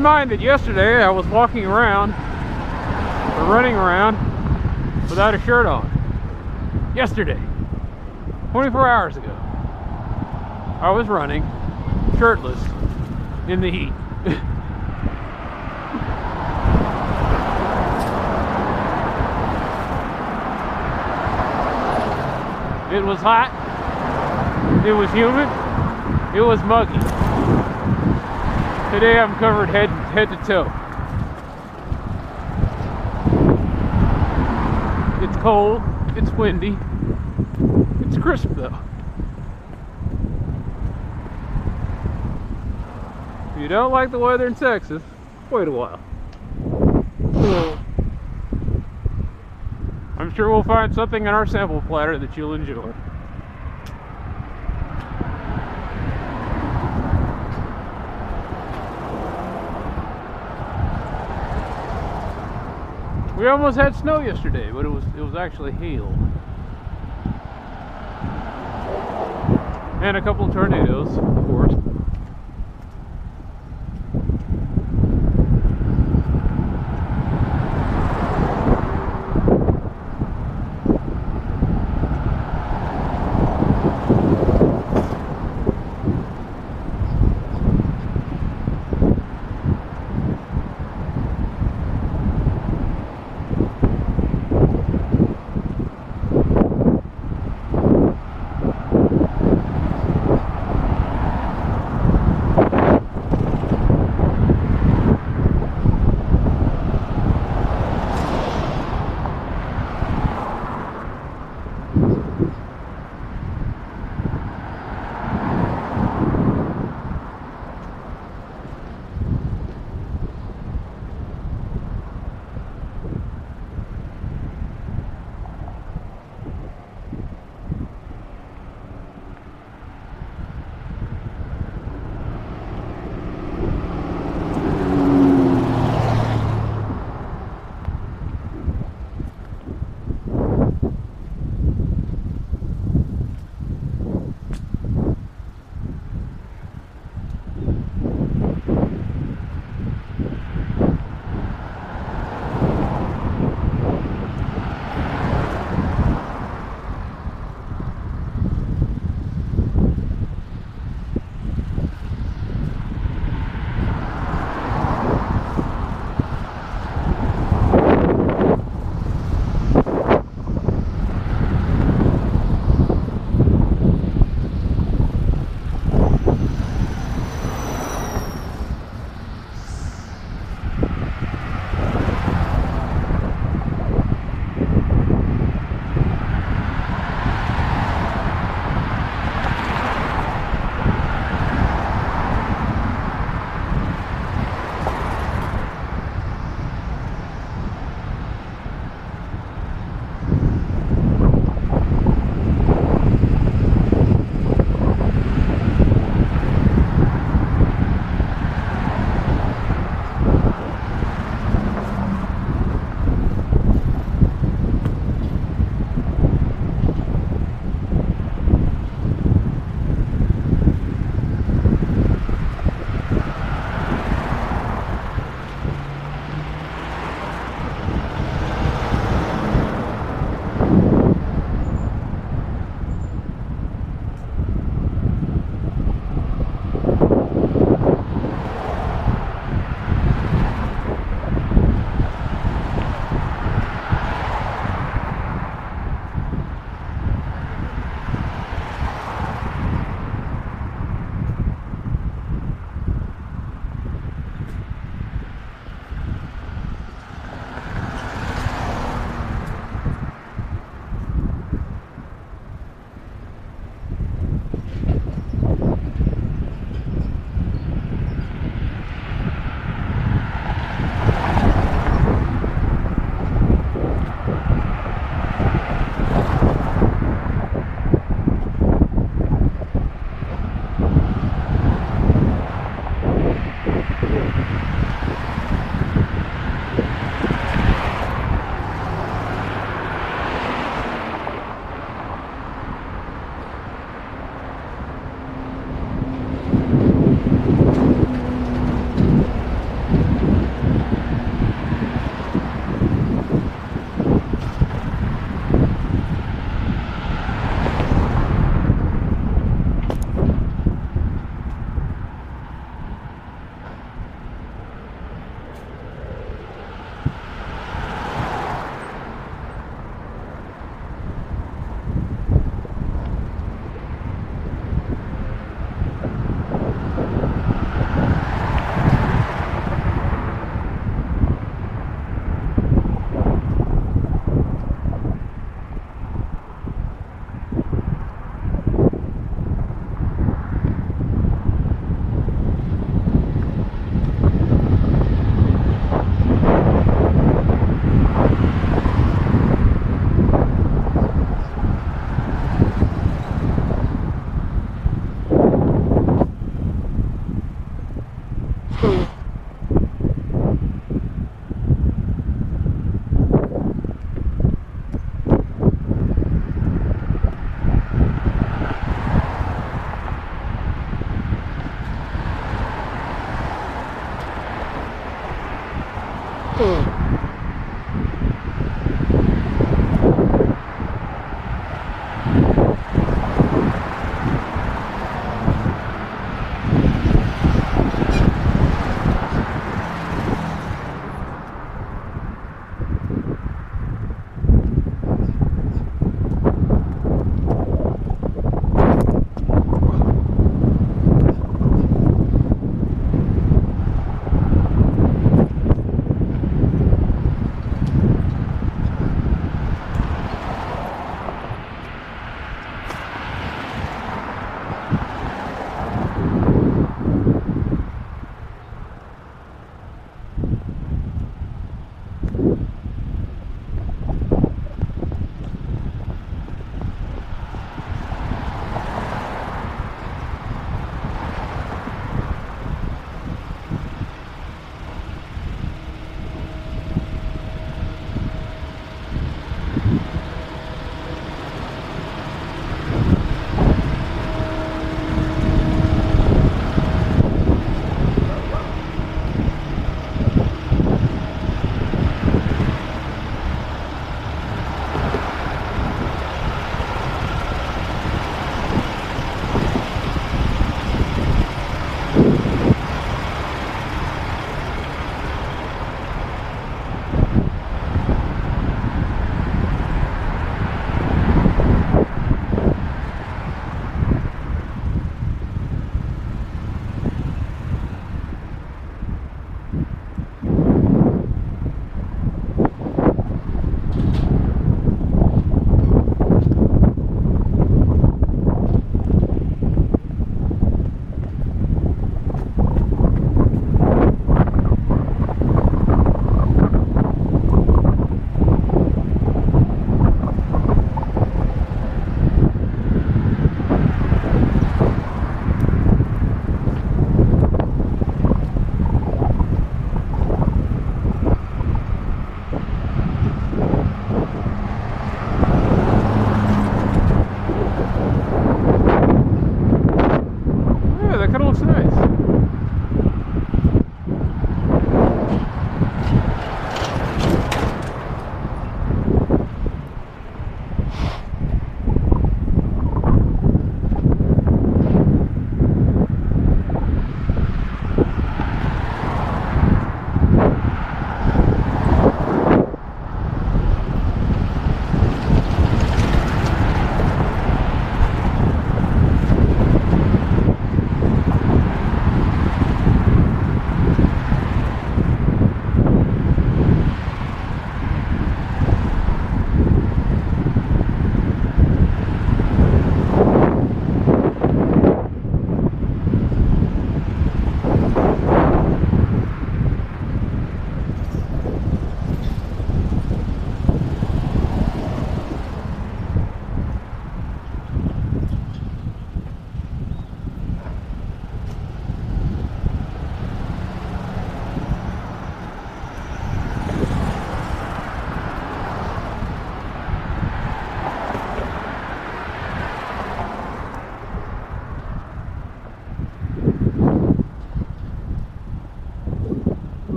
in mind that yesterday I was walking around, or running around, without a shirt on. Yesterday, 24 hours ago, I was running shirtless in the heat. It was hot, it was humid, it was muggy. Today I'm covered head to toe. It's cold, it's windy, it's crisp though. If you don't like the weather in Texas, wait a while. I'm sure we'll find something in our sample platter that you'll enjoy. We almost had snow yesterday, but it was actually hail. And a couple of tornadoes, of course.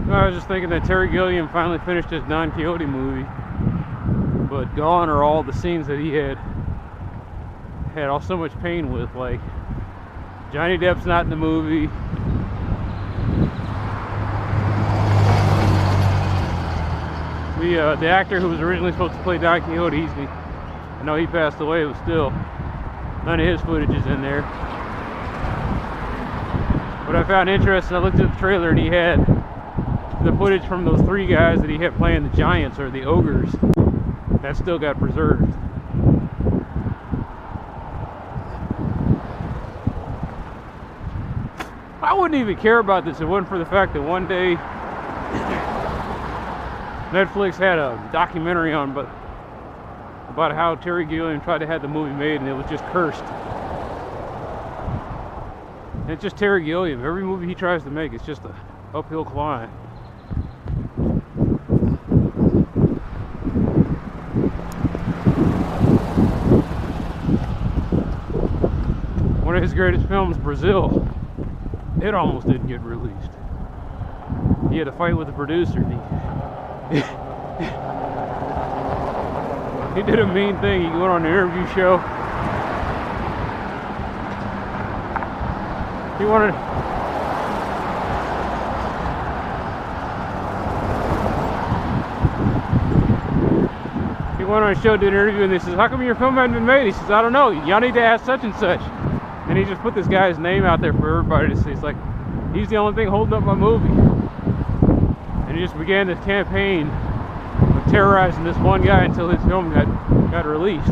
I was just thinking that Terry Gilliam finally finished his Don Quixote movie, but gone are all the scenes that he had all so much pain with. Like, Johnny Depp's not in the movie. The actor who was originally supposed to play Don Quixote, I know he passed away, but still, none of his footage is in there. What I found interesting, I looked at the trailer and he had the footage from those three guys that he had playing the giants or the ogres. That still got preserved. I wouldn't even care about this if it wasn't for the fact that one day Netflix had a documentary on about how Terry Gilliam tried to have the movie made and it was just cursed. And it's just Terry Gilliam. Every movie he tries to make, it's just an uphill climb. One of his greatest films, Brazil, it almost didn't get released. He had a fight with the producer. He did a mean thing. He went on an interview show. He wanted on a show to do an interview, and they says, "How come your film hadn't been made?" He says, "I don't know. Y'all need to ask such and such." And he just put this guy's name out there for everybody to see. It's like, he's the only thing holding up my movie. And he just began this campaign of terrorizing this one guy until his film got released.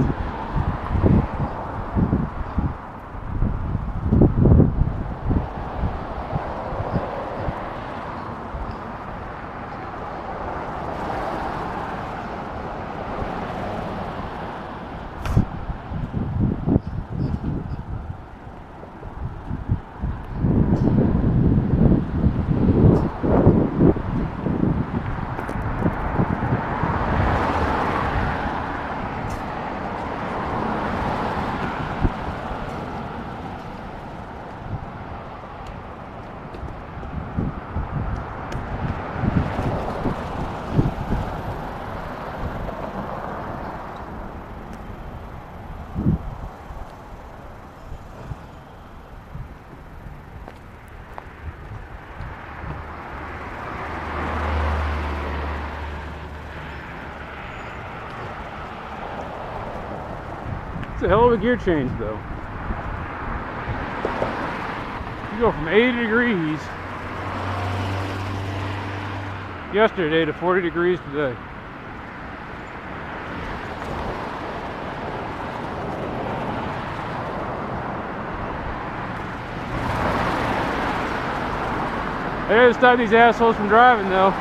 It's a hell of a gear change, though. You go from 80 degrees yesterday to 40 degrees today. I gotta stop these assholes from driving, though.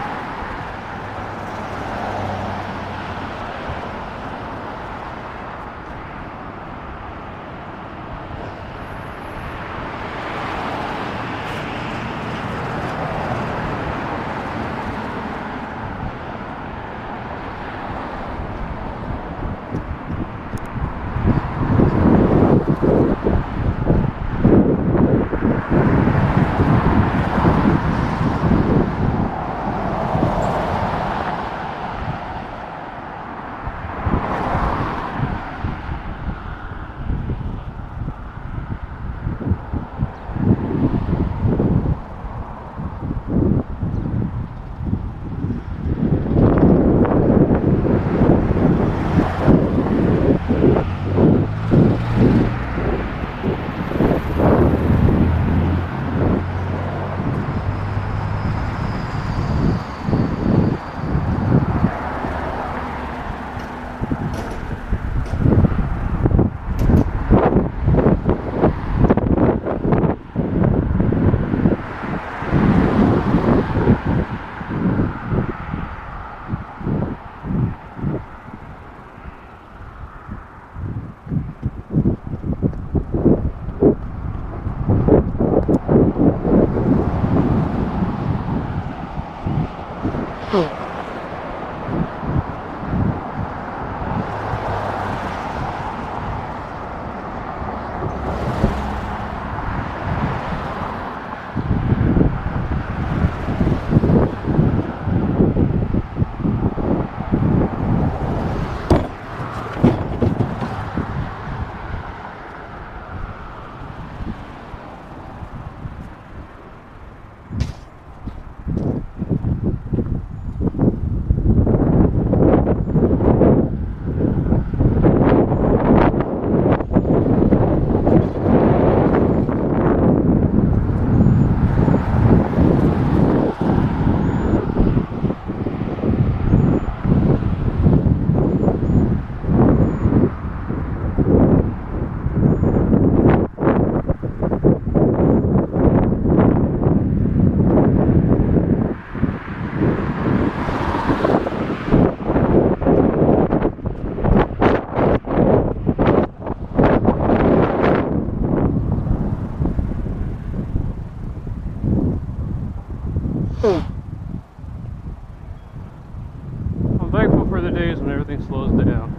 I'm thankful for the days when everything slows down.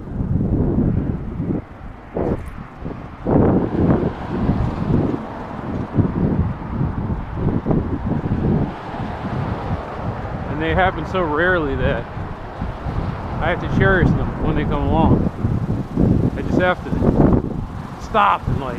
And they happen so rarely that I have to cherish them when they come along. I just have to stop and like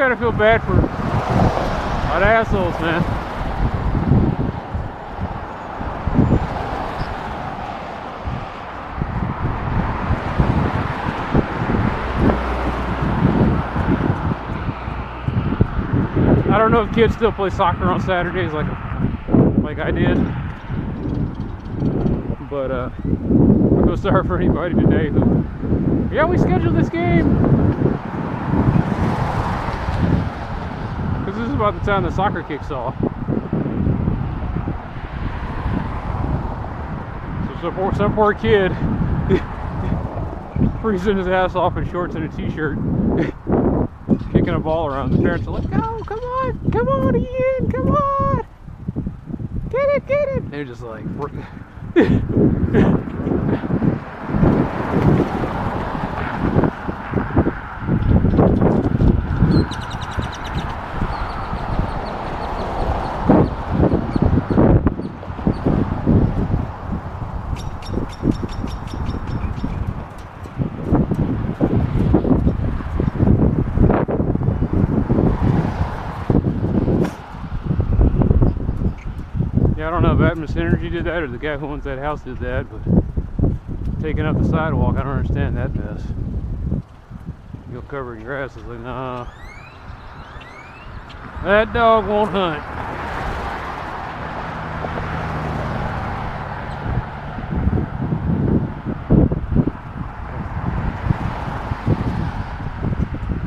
I feel bad for odd assholes, man. I don't know if kids still play soccer on Saturdays like I did, but I feel sorry for anybody today who, yeah, we scheduled this game. This is about the time the soccer kicks off. So some poor kid freezing his ass off in shorts and a t-shirt, kicking a ball around. The parents are like, "Go, come on, Ian, come on, get it." They're just like, Yeah, I don't know if Atmos Energy did that or the guy who owns that house did that, but taking up the sidewalk, I don't understand that mess. You'll cover in grass. It's like, nah. That dog won't hunt.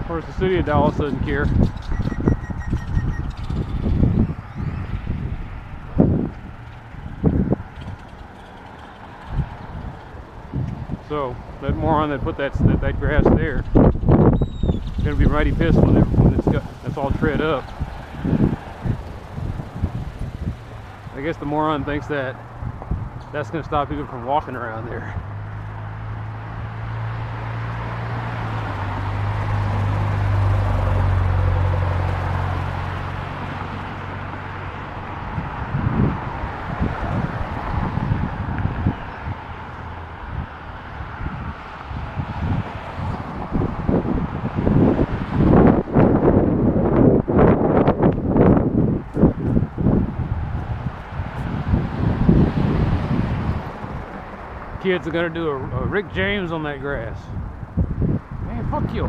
Of course, the city of Dallas doesn't care. So that moron that put that grass there is gonna be mighty pissed when that's all tread up. I guess the moron thinks that that's gonna stop people from walking around there. Kids are gonna do a Rick James on that grass. Man, fuck you.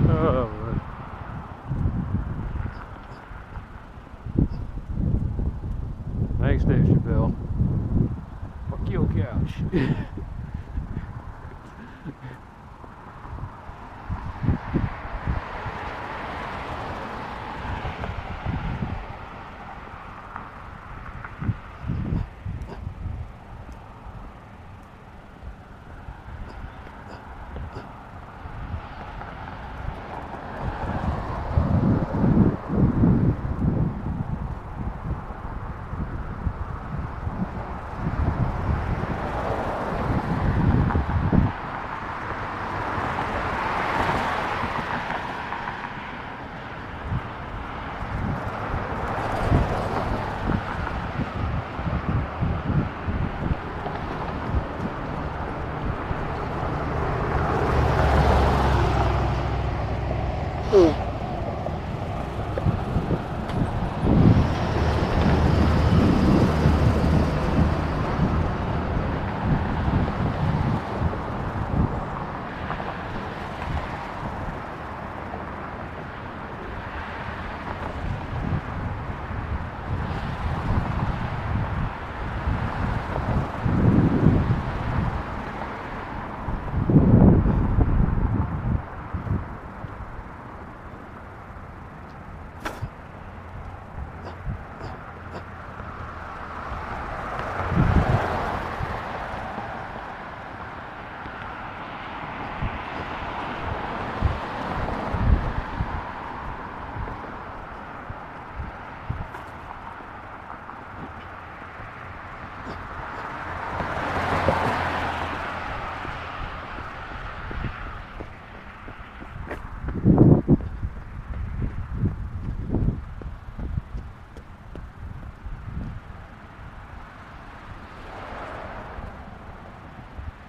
Oh, man. Thanks, Dave Chappelle. Fuck your couch.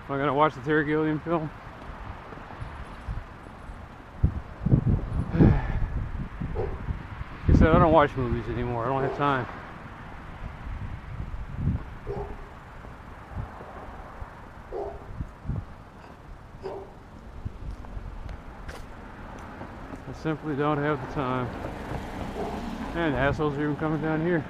Am I gonna watch the Terry Gilliam film? Like I said, I don't watch movies anymore. I don't have time. I simply don't have the time. And the assholes are even coming down here.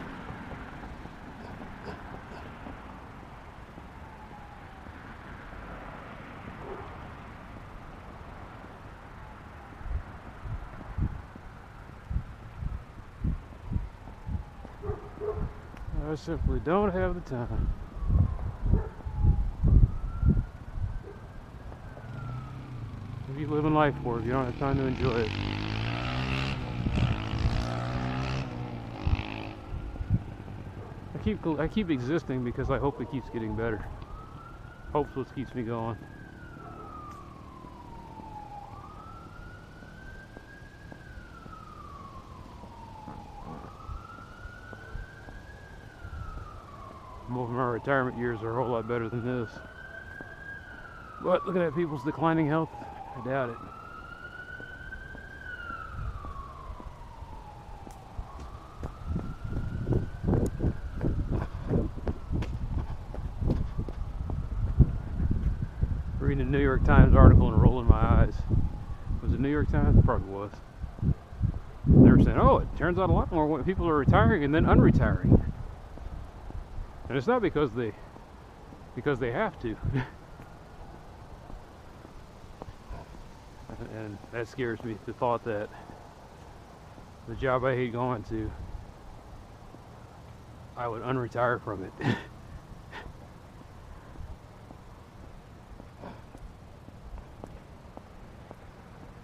I simply don't have the time. If you live in life for it, you don't have time to enjoy it. I keep existing because I hope it keeps getting better. Hope's what keeps me going. Most of my retirement years are a whole lot better than this. But looking at people's declining health, I doubt it. New York Times article and rolling my eyes. Was it New York Times? It probably was. They were saying, oh, it turns out a lot more people are retiring and then unretiring. And it's not because they have to. And that scares me, the thought that the job I hate going to, I would unretire from it.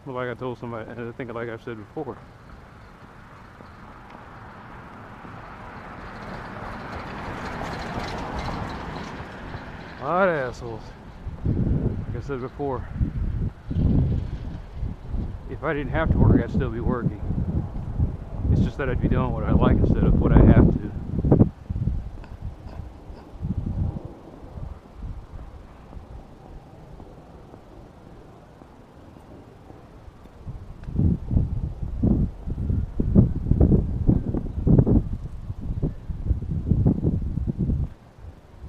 Well, like I told somebody, and I think like I've said before, a lot of assholes. Like I said before, if I didn't have to work, I'd still be working. It's just that I'd be doing what I like instead of what I have to.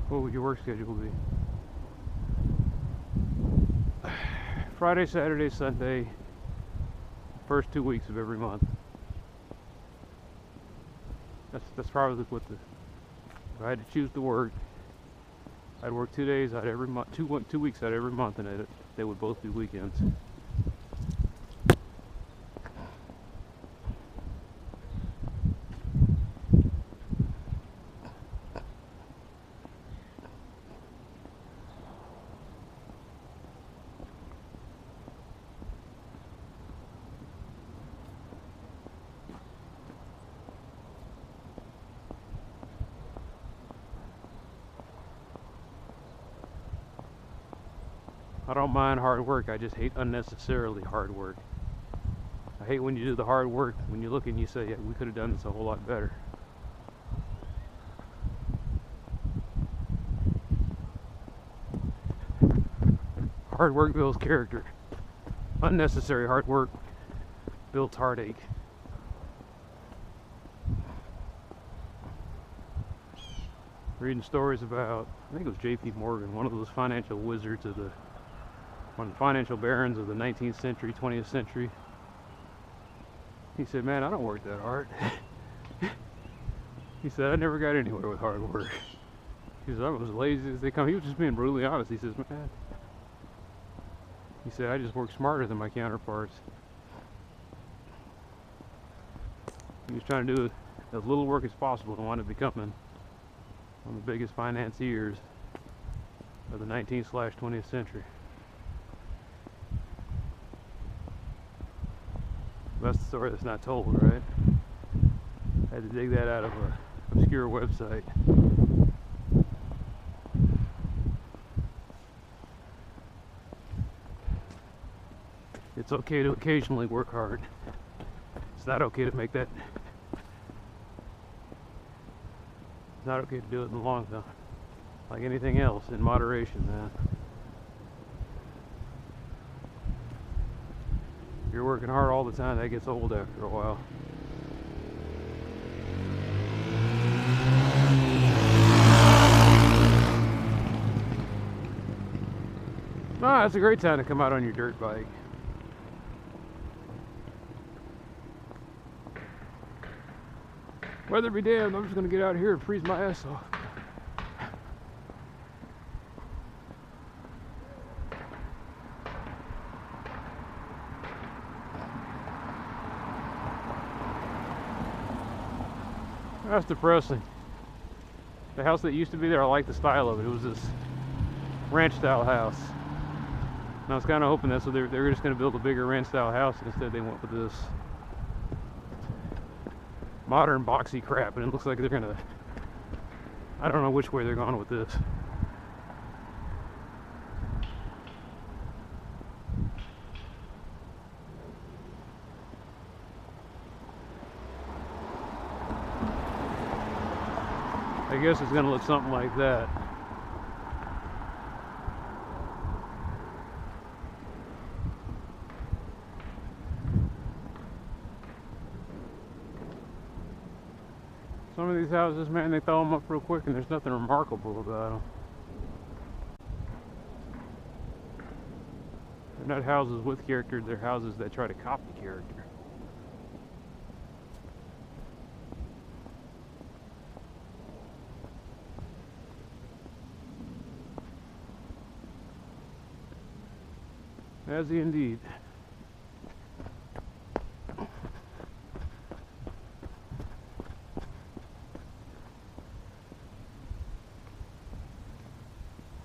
What would your work schedule be? Friday, Saturday, Sunday, first 2 weeks of every month. That's probably what if I had to choose to work, I'd work 2 days out every month, 2 weeks out every month, and they would both be weekends. I don't mind hard work, I just hate unnecessarily hard work. I hate when you do the hard work, when you look and you say, yeah, we could have done this a whole lot better. Hard work builds character. Unnecessary hard work builds heartache. Reading stories about, I think it was J.P. Morgan, one of those financial wizards of one of the financial barons of the 19th century, 20th century. He said, man, I don't work that hard. He said, I never got anywhere with hard work. He said, I was as lazy as they come. He was just being brutally honest. He says, man, he said, I just work smarter than my counterparts. He was trying to do as little work as possible and wound up becoming one of the biggest financiers of the 19th/20th century. That's the story that's not told, right? I had to dig that out of an obscure website. It's okay to occasionally work hard. It's not okay to make that. It's not okay to do it in the long time. Like anything else, in moderation, man. If you're working hard all the time, that gets old after a while. Ah, it's a great time to come out on your dirt bike. Weather be damned, I'm just gonna get out here and freeze my ass off. That's depressing. The house that used to be there, I like the style of it. It was this ranch style house. And I was kind of hoping that, so they were just going to build a bigger ranch style house, and instead they went with this modern boxy crap, and it looks like they're going to, I don't know which way they're going with this. I guess it's going to look something like that. Some of these houses, man, they thaw them up real quick and there's nothing remarkable about them. They're not houses with character, they're houses that try to copy character. Has he indeed.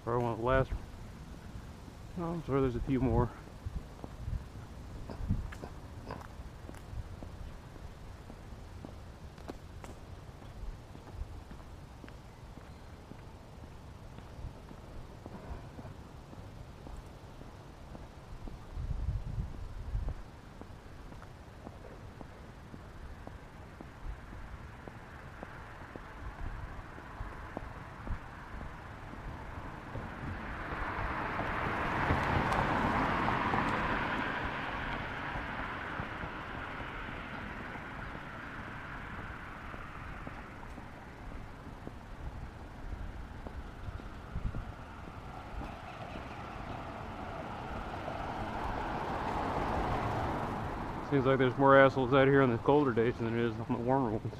Probably one of the last. Oh, I'm sure there's a few more. Seems like there's more assholes out here on the colder days than there is on the warmer ones.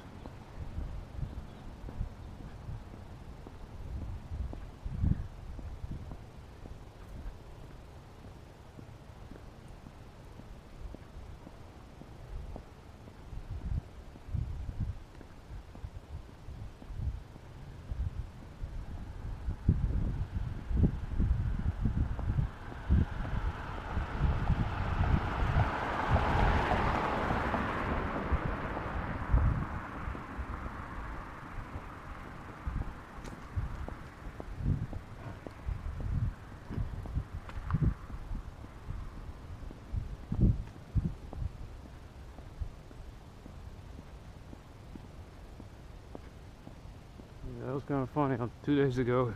That was kind of funny. 2 days ago,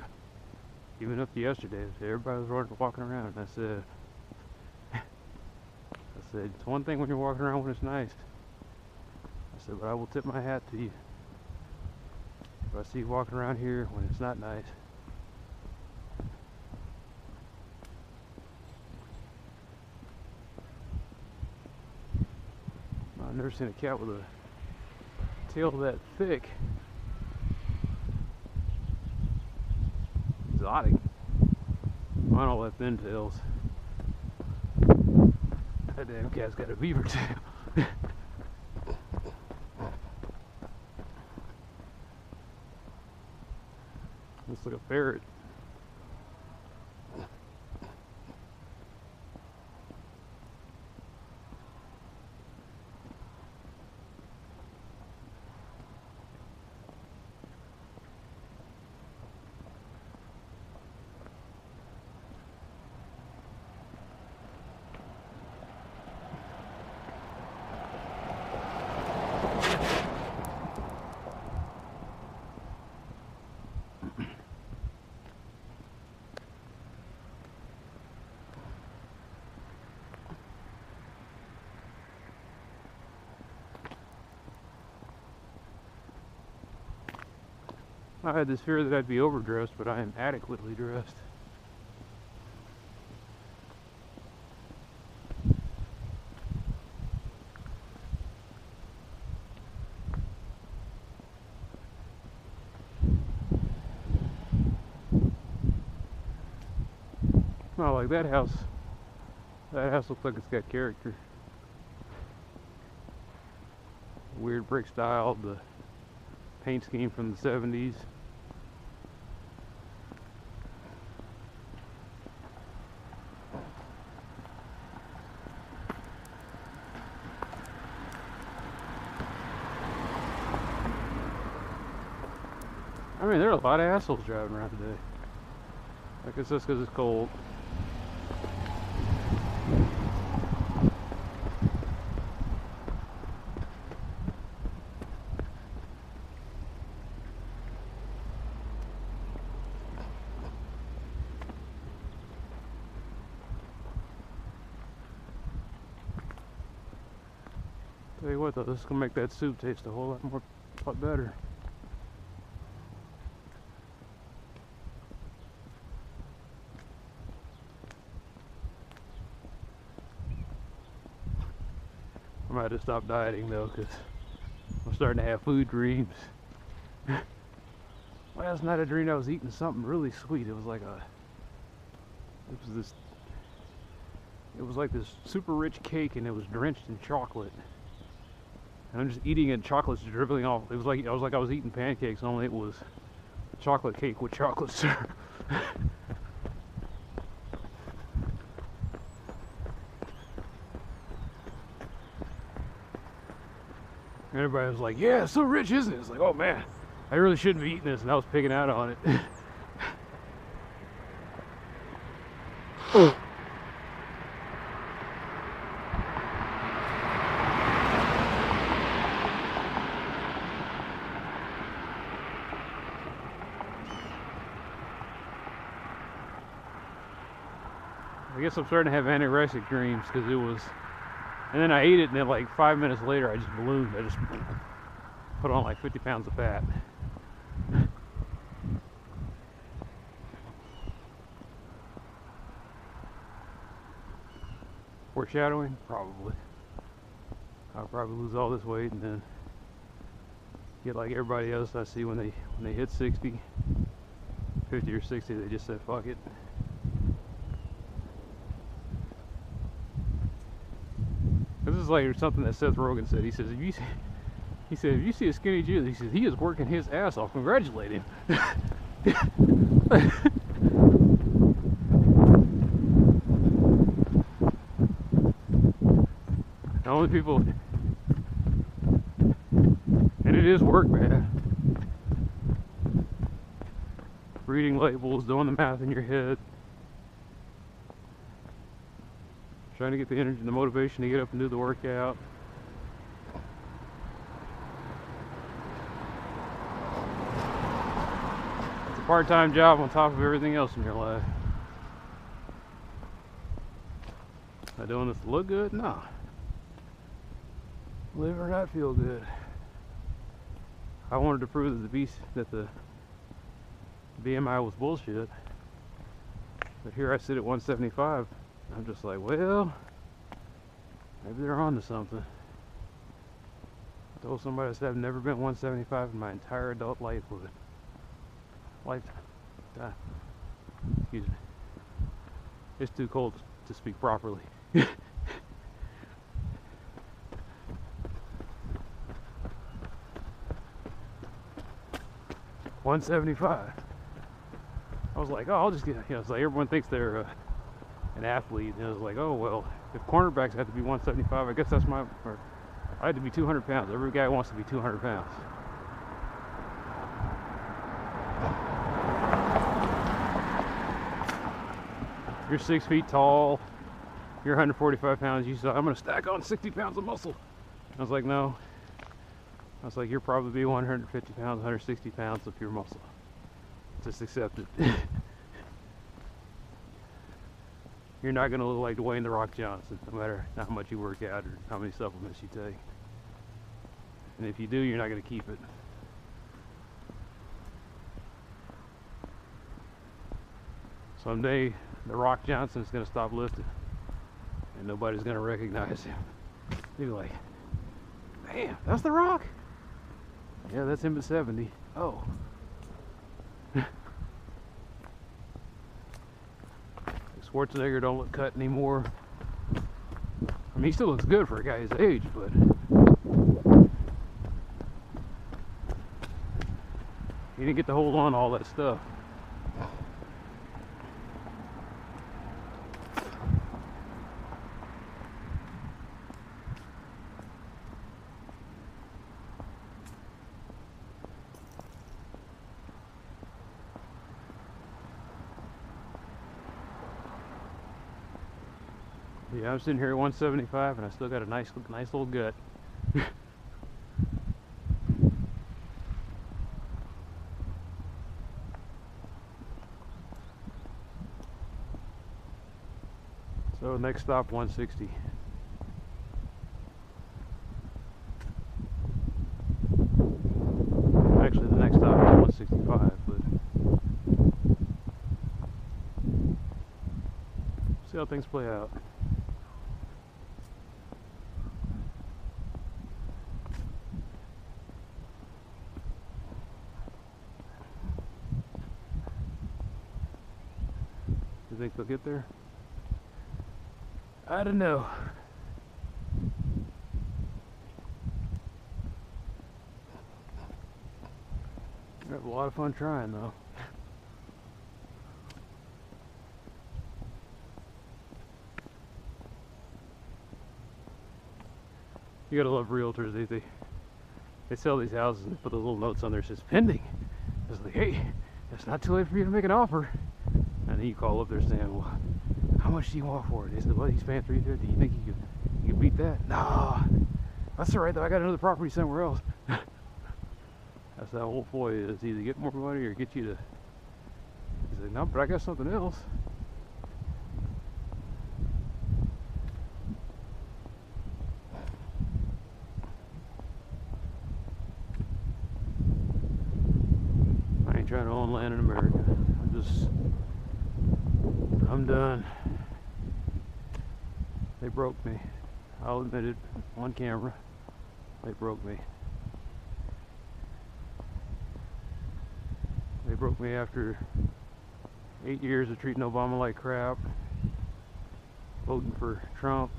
even up to yesterday, everybody was walking around, and I said, it's one thing when you're walking around when it's nice. I said, but I will tip my hat to you if I see you walking around here when it's not nice. I've never seen a cat with a tail that thick. Exotic. Mine all have thin tails. That damn cat's got a beaver tail. Looks like a ferret. I had this fear that I'd be overdressed, but I am adequately dressed. Not like that house. That house looks like it's got character. Weird brick style, the paint scheme from the 70s. I mean, there are a lot of assholes driving around today. I guess that's because it's cold. Tell you what though, this is gonna make that soup taste a whole lot better. I might have to stop dieting though, because I'm starting to have food dreams. Last night I dreamed I was eating something really sweet. It was like this super rich cake, and it was drenched in chocolate. And I'm just eating it, and chocolate's dribbling off. It was like I was eating pancakes, only it was chocolate cake with chocolate syrup. Everybody was like, "Yeah, it's so rich, isn't it?" It's like, oh man, I really shouldn't be eating this, and I was picking out on it. I guess I'm starting to have anorexic dreams, because it was, and then I ate it, and then like 5 minutes later I just ballooned. I just put on like 50 pounds of fat. Foreshadowing? Probably. I'll probably lose all this weight and then get like everybody else I see when they hit 60, 50 or 60, they just say fuck it. This is like something that Seth Rogen said. He says, if you see a skinny Jesus, he says he is working his ass off. Congratulate him. The only people, and it is work, man. Reading labels, doing the math in your head, trying to get the energy and the motivation to get up and do the workout. It's a part-time job on top of everything else in your life. Am I doing this to look good? No. Live or not feel good. I wanted to prove that the BMI was bullshit. But here I sit at 175. I'm just like, well, maybe they're on to something. I told somebody, I said, I've never been 175 in my entire adult lifetime. Excuse me. It's too cold to speak properly. 175. I was like, oh, I'll just get, it's like everyone thinks they're an athlete, and I was like, oh well, if cornerbacks have to be 175, I guess that's I had to be 200 pounds. Every guy wants to be 200 pounds. You're 6 feet tall, you're 145 pounds, you said, I'm gonna stack on 60 pounds of muscle. I was like, no. I was like, you're probably 150 pounds, 160 pounds of pure muscle. Just accept it. You're not going to look like Dwayne "The Rock" Johnson, no matter how much you work out or how many supplements you take. And if you do, you're not going to keep it. Someday, The Rock Johnson is going to stop lifting, and nobody's going to recognize him. They'll be like, damn, that's The Rock? Yeah, that's him at 70. Oh. Schwarzenegger don't look cut anymore. I mean, he still looks good for a guy his age, but he didn't get to hold on to all that stuff. Yeah, I'm sitting here at 175 and I still got a nice little gut. So next stop 160. Actually the next stop is 165, but see how things play out. You think they'll get there? I don't know. I have a lot of fun trying though. You gotta love realtors. They sell these houses and put the little notes on there that says pending. It's like, hey, it's not too late for you to make an offer. And then you call up there saying, well, how much do you want for it? They said, well, he's paying $350. You think you could beat that? Nah, that's all right though. I got another property somewhere else. That's how old Floyd is. Either get more money or get you to. He's like, no, but I got something else. I ain't trying to own land in America. I'm done. They broke me. I'll admit it on camera. They broke me. They broke me after 8 years of treating Obama like crap, voting for Trump,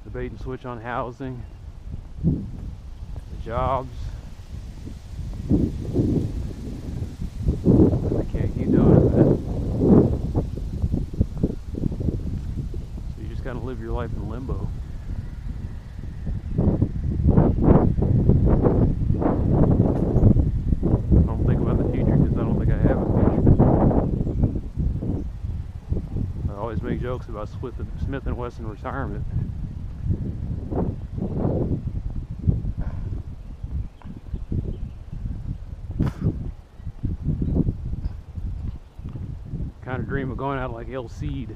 the bait and switch on housing, the jobs. I can't keep doing it, man. So you just gotta live your life in limbo. Make jokes about Smith and Wesson retirement. Kind of dream of going out like El Cid,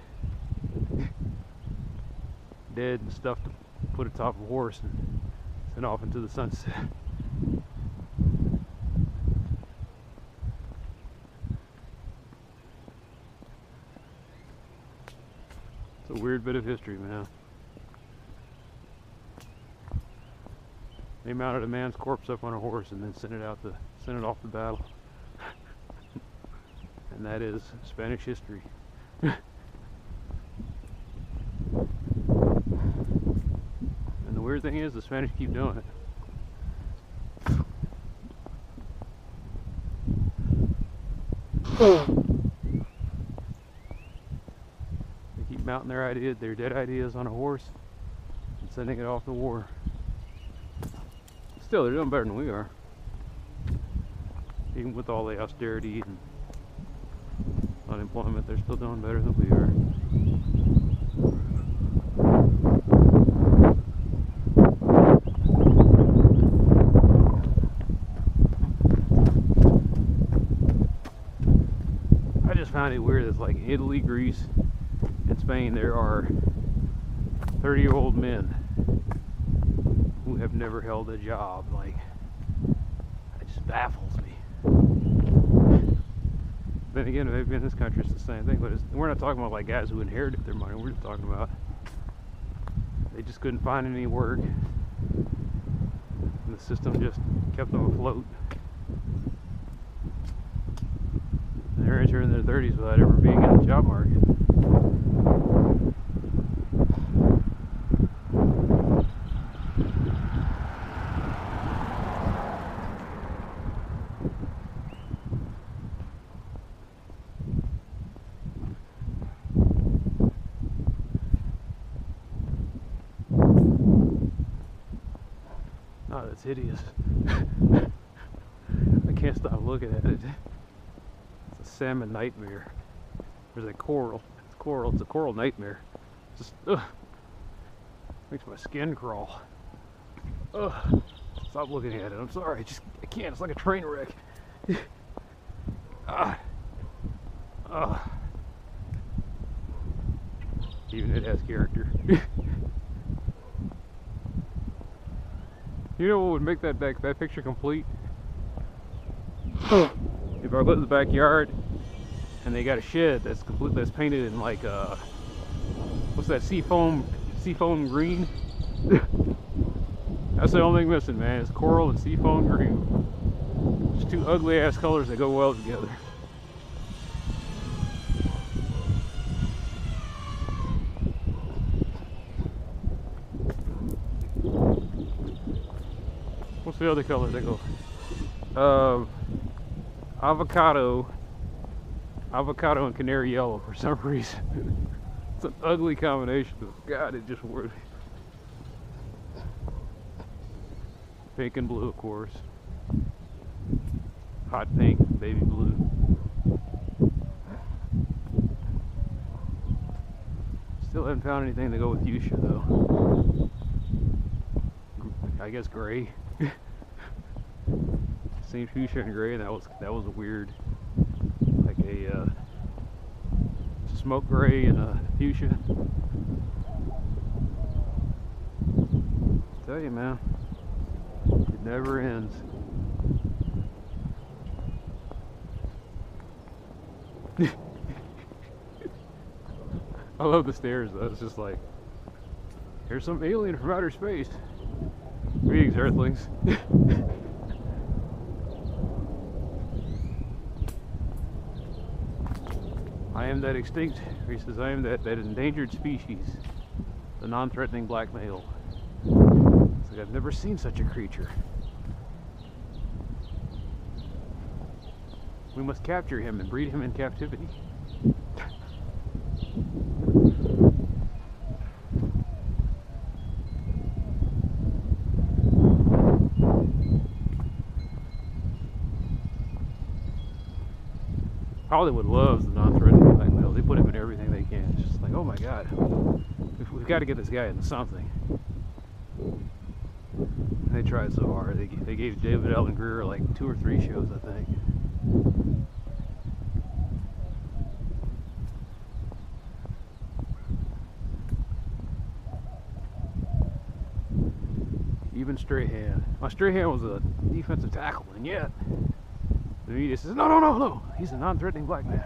dead and stuffed to put atop a horse and sent off into the sunset. It's a weird bit of history, man. They mounted a man's corpse up on a horse and then sent it off the battle. And that is Spanish history. And the weird thing is, the Spanish keep doing it. Mounting their dead ideas on a horse and sending it off to war. Still, they're doing better than we are. Even with all the austerity and unemployment, they're still doing better than we are. I just found it weird. It's like Italy, Greece, in Spain, there are 30-year-old men who have never held a job. Like, it just baffles me. Then again, maybe in this country it's the same thing, but we're not talking about like guys who inherited their money. We're just talking about they just couldn't find any work, and the system just kept them afloat. And they're entering their 30s without ever being in the job market. Oh, that's hideous. I can't stop looking at it. It's a salmon nightmare. There's a coral. It's coral. It's a coral nightmare. Just makes my skin crawl. Ugh. Stop looking at it. I'm sorry. I can't. It's like a train wreck. Even it has character. You know what would make that picture complete? If I lived in the backyard and they got a shed that's painted in like what's that, seafoam green? That's the only thing missing, man. It's coral and seafoam green. Just two ugly ass colors that go well together. What's the other color they go? Avocado and canary yellow for some reason. It's an ugly combination. God, it just works. Pink and blue, of course. Hot pink, baby blue. Still haven't found anything to go with fuchsia though. I guess gray. Same fuchsia and gray, and that was a weird, like a smoke gray and a fuchsia. I tell you, man, it never ends. I love the stairs though. It's just like, here's some alien from outer space. Greetings, Earthlings. I am that extinct, he says, I am that endangered species, the non-threatening black male. It's like, I've never seen such a creature. We must capture him and breed him in captivity. Hollywood loves the non-threatening black male. They put him in everything they can. It's just like, oh my God, we've got to get this guy into something. And they tried so hard. They gave David Allen Greer like 2 or 3 shows, I think. Even Strahan. My Strahan was a defensive tackle, and yet the media says, no, no, no, no, he's a non-threatening black man.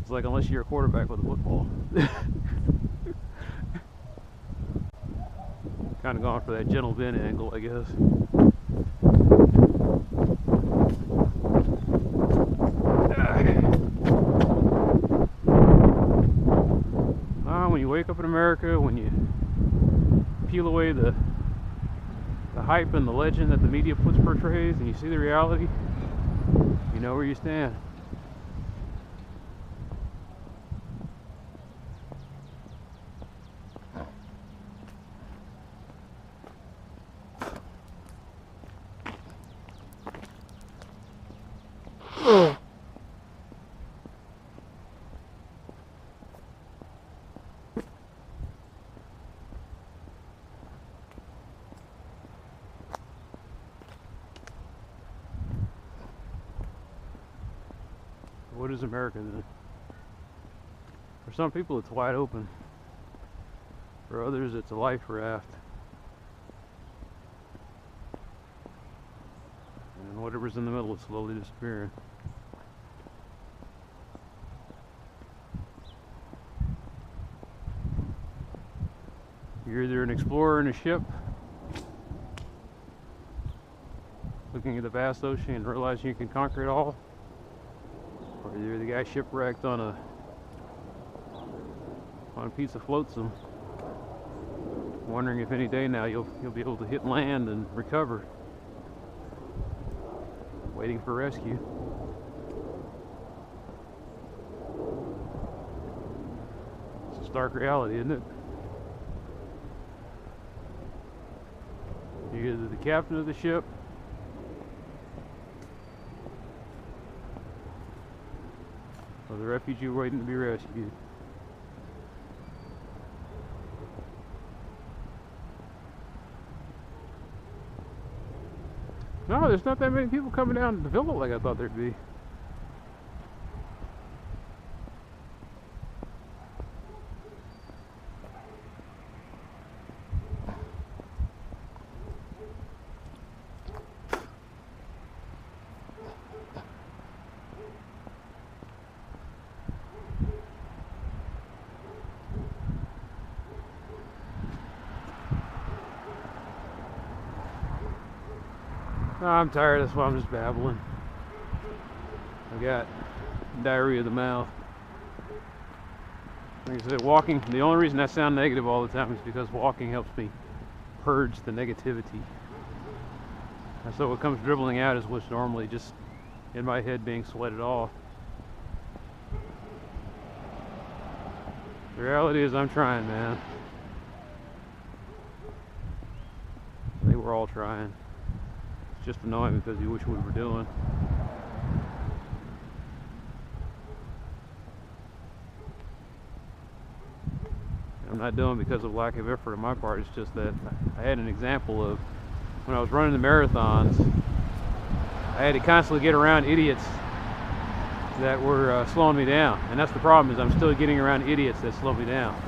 It's like, unless you're a quarterback with a football. Kind of gone for that gentle Ben angle, I guess. When you wake up in America, when you peel away the hype and the legend that the media portrays, and you see the reality, you know where you stand. What is America then? For some people it's wide open. For others it's a life raft. And whatever's in the middle is slowly disappearing. You're either an explorer in a ship, looking at the vast ocean and realizing you can conquer it all, or you're the guy shipwrecked on a piece of flotsam, wondering if any day now you'll be able to hit land and recover, waiting for rescue. It's a stark reality, isn't it? You're either the captain of the ship, or the refugee waiting to be rescued. No, there's not that many people coming down to Davila like I thought there'd be. No, I'm tired, that's why I'm just babbling. I got diarrhea of the mouth. Like I said, walking, the only reason I sound negative all the time is because walking helps me purge the negativity. And so what comes dribbling out is what's normally just in my head being sweated off. The reality is I'm trying, man. I think we're all trying. It's just annoying because you wish we were doing. I'm not doing because of lack of effort on my part. It's just that I had an example of when I was running the marathons, I had to constantly get around idiots that were slowing me down. And that's the problem, is I'm still getting around idiots that slow me down.